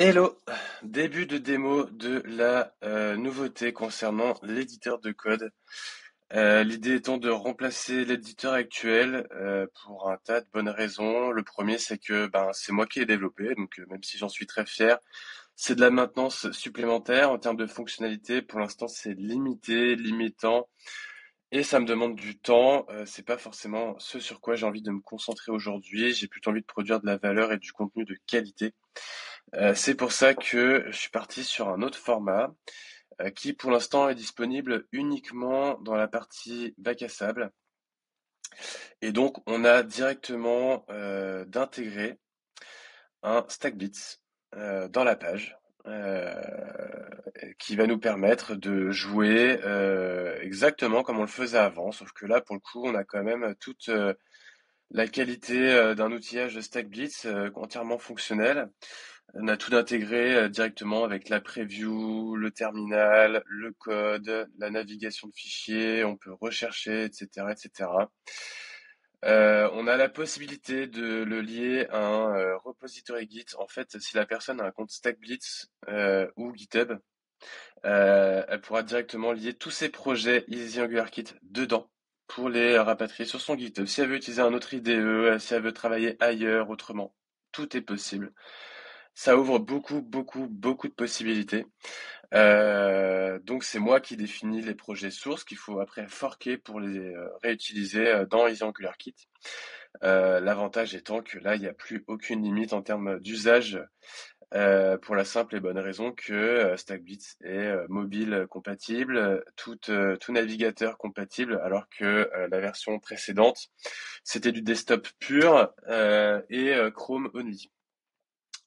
Hello! Début de démo de la nouveauté concernant l'éditeur de code. L'idée étant de remplacer l'éditeur actuel pour un tas de bonnes raisons. Le premier, c'est que c'est moi qui l'ai développé, donc même si j'en suis très fier, c'est de la maintenance supplémentaire en termes de fonctionnalité. Pour l'instant, c'est limité, limitant, et ça me demande du temps. C'est pas forcément ce sur quoi j'ai envie de me concentrer aujourd'hui. J'ai plutôt envie de produire de la valeur et du contenu de qualité. C'est pour ça que je suis parti sur un autre format qui pour l'instant est disponible uniquement dans la partie bac à sable. Et donc on a directement d'intégrer un StackBits dans la page euh, qui va nous permettre de jouer exactement comme on le faisait avant, sauf que là pour le coup on a quand même toute la qualité d'un outillage de StackBits entièrement fonctionnel. On a tout intégré directement avec la preview, le terminal, le code, la navigation de fichiers, on peut rechercher, etc., etc. On a la possibilité de le lier à un repository Git. En fait, si la personne a un compte StackBlitz ou GitHub, elle pourra directement lier tous ses projets Easy AngularKit dedans pour les rapatrier sur son GitHub. Si elle veut utiliser un autre IDE, si elle veut travailler ailleurs, autrement, tout est possible. Ça ouvre beaucoup, beaucoup, beaucoup de possibilités. Donc c'est moi qui définis les projets sources qu'il faut après forker pour les réutiliser dans Easy AngularKit. L'avantage étant que là, il n'y a plus aucune limite en termes d'usage pour la simple et bonne raison que StackBits est mobile compatible, tout navigateur compatible, alors que la version précédente, c'était du desktop pur et Chrome only.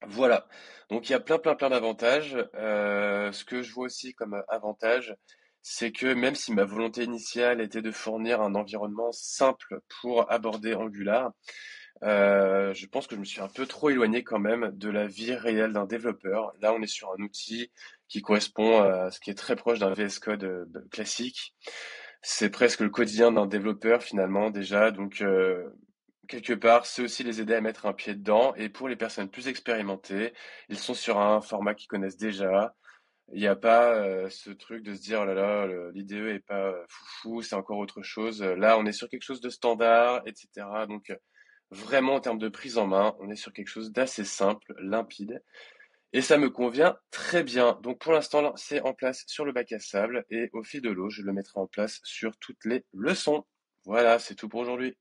Voilà. Donc il y a plein, plein, plein d'avantages. Ce que je vois aussi comme avantage, c'est que même si ma volonté initiale était de fournir un environnement simple pour aborder Angular, je pense que je me suis un peu trop éloigné quand même de la vie réelle d'un développeur. Là, on est sur un outil qui correspond à ce qui est très proche d'un VS Code classique. C'est presque le quotidien d'un développeur finalement déjà. Donc quelque part, c'est aussi les aider à mettre un pied dedans. Et pour les personnes plus expérimentées, ils sont sur un format qu'ils connaissent déjà. Il n'y a pas ce truc de se dire, oh là là, l'IDE est pas foufou, c'est encore autre chose. Là, on est sur quelque chose de standard, etc. Donc, vraiment, en termes de prise en main, on est sur quelque chose d'assez simple, limpide. Et ça me convient très bien. Donc, pour l'instant, là, c'est en place sur le bac à sable. Et au fil de l'eau, je le mettrai en place sur toutes les leçons. Voilà, c'est tout pour aujourd'hui.